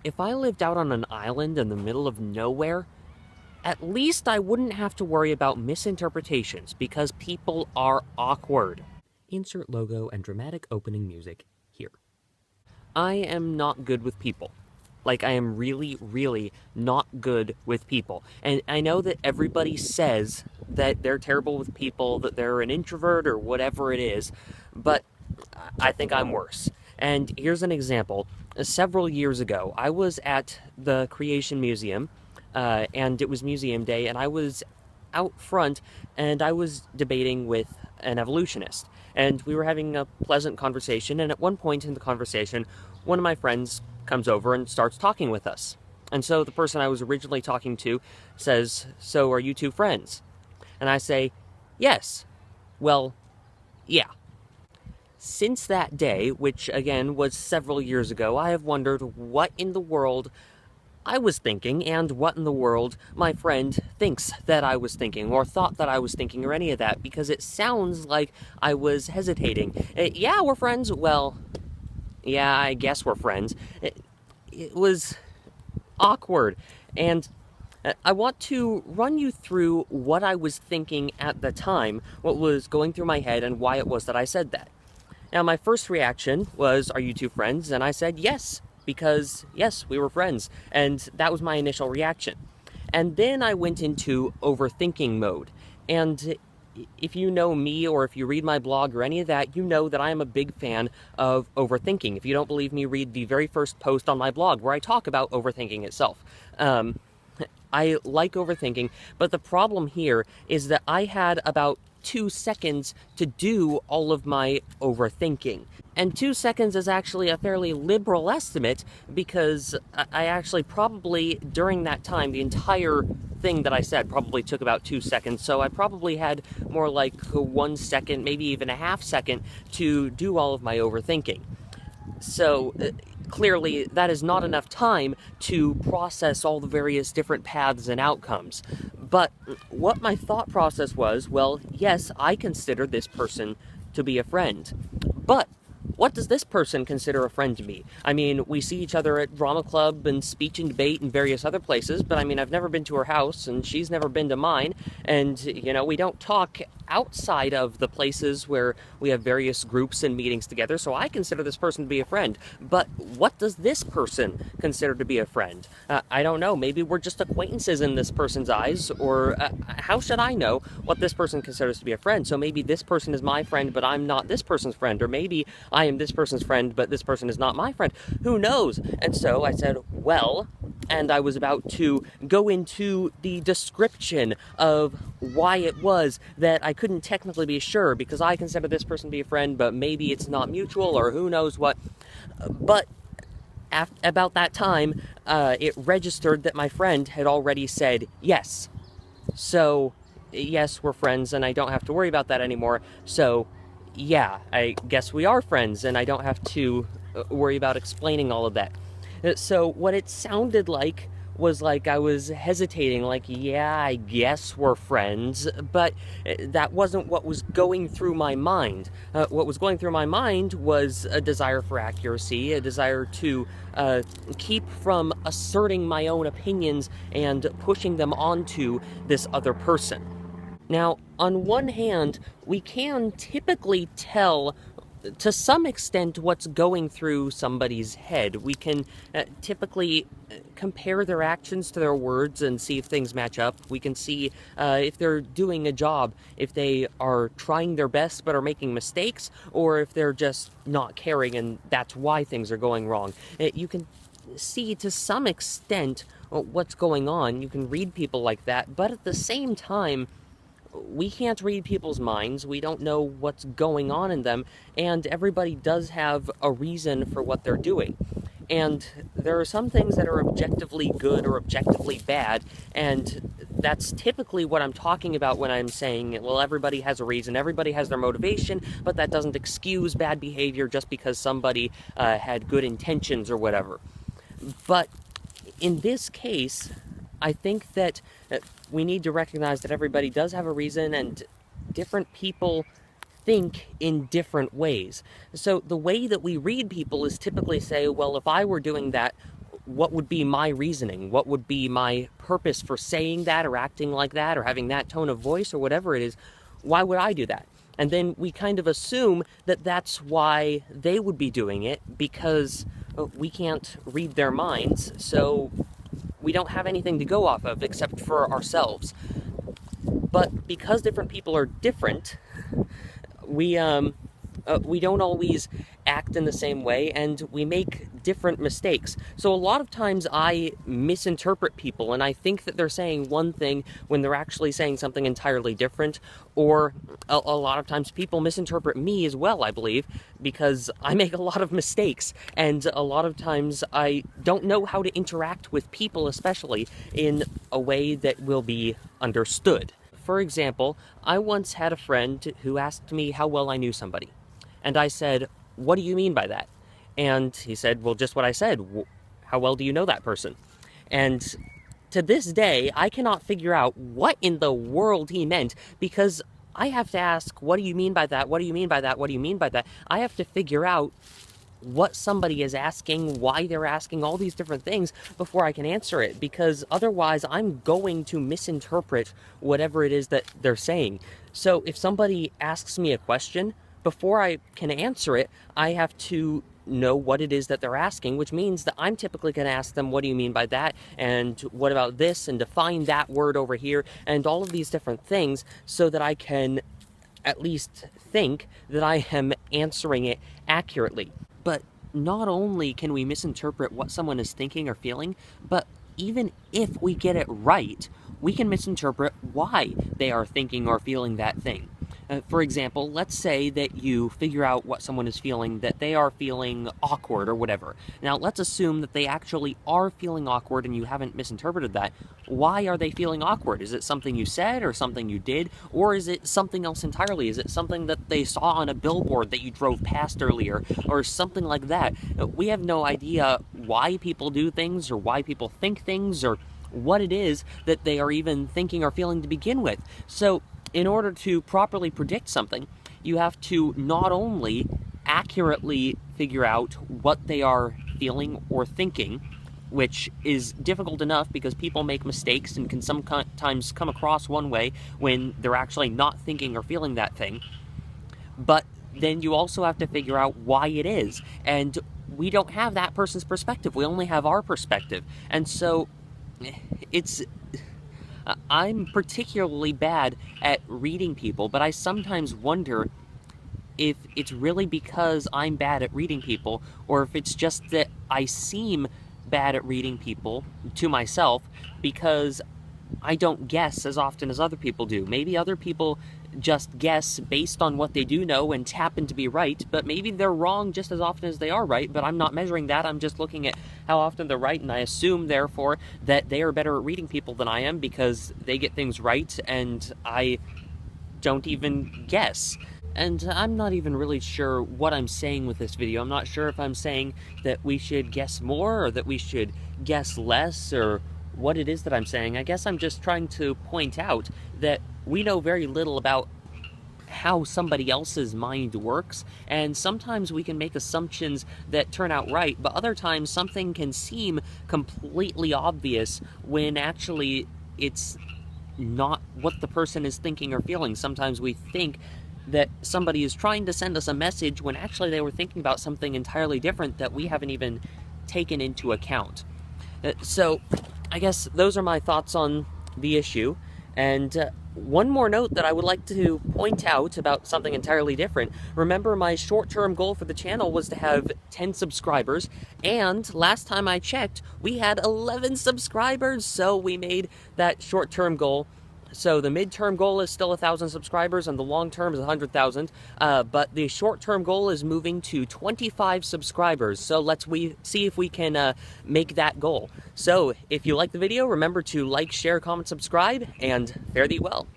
If I lived out on an island in the middle of nowhere, at least I wouldn't have to worry about misinterpretations because people are awkward. Insert logo and dramatic opening music here. I am not good with people. Like, I am really, really not good with people. And I know that everybody says that they're terrible with people, that they're an introvert or whatever it is, but I think I'm worse. And here's an example. Several years ago, I was at the Creation Museum, and it was Museum Day, and I was out front and I was debating with an evolutionist. And we were having a pleasant conversation, and at one point in the conversation, one of my friends comes over and starts talking with us. And so the person I was originally talking to says, "So are you two friends?" And I say, "Yes." "Well, yeah." Since that day, which again was several years ago, I have wondered what in the world I was thinking and what in the world my friend thinks that I was thinking or thought that I was thinking or any of that, because it sounds like I was hesitating. Yeah, we're friends. Well, yeah, I guess we're friends. It was awkward. And I want to run you through what I was thinking at the time, what was going through my head, and why it was that I said that. Now, my first reaction was, "Are you two friends?" And I said yes, because yes, we were friends. And that was my initial reaction. And then I went into overthinking mode. And if you know me or if you read my blog or any of that, you know that I am a big fan of overthinking. If you don't believe me, read the very first post on my blog where I talk about overthinking itself. I like overthinking, but the problem here is that I had about 2 seconds to do all of my overthinking. And 2 seconds is actually a fairly liberal estimate because I actually probably, during that time, the entire thing that I said probably took about 2 seconds. So I probably had more like 1 second, maybe even a half second to do all of my overthinking. So clearly, that is not enough time to process all the various different paths and outcomes. But what my thought process was, well, yes, I consider this person to be a friend. But what does this person consider a friend to me? I mean, we see each other at drama club and speech and debate and various other places, but I mean, I've never been to her house and she's never been to mine. And, we don't talk outside of the places where we have various groups and meetings together, so I consider this person to be a friend. But what does this person consider to be a friend? I don't know. Maybe we're just acquaintances in this person's eyes, or how should I know what this person considers to be a friend? So maybe this person is my friend, but I'm not this person's friend, or maybe I am this person's friend, but this person is not my friend. Who knows? And so I said, well, and I was about to go into the description of why it was that I couldn't technically be sure, because I consider this person to be a friend, but maybe it's not mutual, or who knows what. But about that time, it registered that my friend had already said yes. So, yes, we're friends, and I don't have to worry about that anymore. So, yeah, I guess we are friends, and I don't have to worry about explaining all of that. So, what it sounded like was like I was hesitating, like, yeah, I guess we're friends, but that wasn't what was going through my mind. What was going through my mind was a desire for accuracy, a desire to keep from asserting my own opinions and pushing them onto this other person. Now, on one hand, we can typically tell to some extent what's going through somebody's head. We can typically compare their actions to their words and see if things match up. We can see if they're doing a job, if they are trying their best but are making mistakes, or if they're just not caring and that's why things are going wrong. You can see to some extent what's going on. You can read people like that, but at the same time, we can't read people's minds. We don't know what's going on in them, and everybody does have a reason for what they're doing. And there are some things that are objectively good or objectively bad, and that's typically what I'm talking about when I'm saying, well, everybody has a reason, everybody has their motivation, but that doesn't excuse bad behavior just because somebody had good intentions or whatever. But in this case, I think that we need to recognize that everybody does have a reason, and different people think in different ways. So the way that we read people is typically say, well, if I were doing that, what would be my reasoning? What would be my purpose for saying that or acting like that or having that tone of voice or whatever it is? Why would I do that? And then we kind of assume that that's why they would be doing it, because we can't read their minds, so we don't have anything to go off of except for ourselves. But because different people are different, we don't always act in the same way, and we make different mistakes. So a lot of times I misinterpret people, and I think that they're saying one thing when they're actually saying something entirely different. Or a lot of times people misinterpret me as well, I believe, because I make a lot of mistakes, and a lot of times I don't know how to interact with people, especially in a way that will be understood. For example, I once had a friend who asked me how well I knew somebody. And I said, "What do you mean by that?" And he said, "Well, just what I said. How well do you know that person?" And to this day, I cannot figure out what in the world he meant, because I have to ask, what do you mean by that? What do you mean by that? What do you mean by that? I have to figure out what somebody is asking, why they're asking, all these different things before I can answer it, because otherwise I'm going to misinterpret whatever it is that they're saying. So if somebody asks me a question, before I can answer it, I have to know what it is that they're asking, which means that I'm typically going to ask them, what do you mean by that? And what about this? And define that word over here, and all of these different things, so that I can at least think that I am answering it accurately. But not only can we misinterpret what someone is thinking or feeling, but even if we get it right, we can misinterpret why they are thinking or feeling that thing. For example, let's say that you figure out what someone is feeling, that they are feeling awkward or whatever. Now, let's assume that they actually are feeling awkward and you haven't misinterpreted that. Why are they feeling awkward? Is it something you said or something you did? Or is it something else entirely? Is it something that they saw on a billboard that you drove past earlier, or something like that? We have no idea why people do things or why people think things or what it is that they are even thinking or feeling to begin with. So in order to properly predict something, you have to not only accurately figure out what they are feeling or thinking, which is difficult enough because people make mistakes and can sometimes come across one way when they're actually not thinking or feeling that thing, but then you also have to figure out why it is. And we don't have that person's perspective. We only have our perspective. And so I'm particularly bad at reading people, but I sometimes wonder if it's really because I'm bad at reading people, or if it's just that I seem bad at reading people to myself because I don't guess as often as other people do. Maybe other people just guess based on what they do know and happen to be right, but maybe they're wrong just as often as they are right, but I'm not measuring that. I'm just looking at how often they're right, and I assume, therefore, that they are better at reading people than I am because they get things right and I don't even guess. And I'm not even really sure what I'm saying with this video. I'm not sure if I'm saying that we should guess more or that we should guess less, or what it is that I'm saying. I guess I'm just trying to point out that we know very little about how somebody else's mind works, and sometimes we can make assumptions that turn out right, but other times something can seem completely obvious when actually it's not what the person is thinking or feeling. Sometimes we think that somebody is trying to send us a message when actually they were thinking about something entirely different that we haven't even taken into account. So I guess those are my thoughts on the issue. And one more note that I would like to point out about something entirely different. Remember, my short-term goal for the channel was to have 10 subscribers, and last time I checked, we had 11 subscribers, so we made that short-term goal. So the midterm goal is still 1,000 subscribers, and the long-term is 100,000. But the short-term goal is moving to 25 subscribers. So let's see if we can make that goal. So if you like the video, remember to like, share, comment, subscribe, and fare thee well.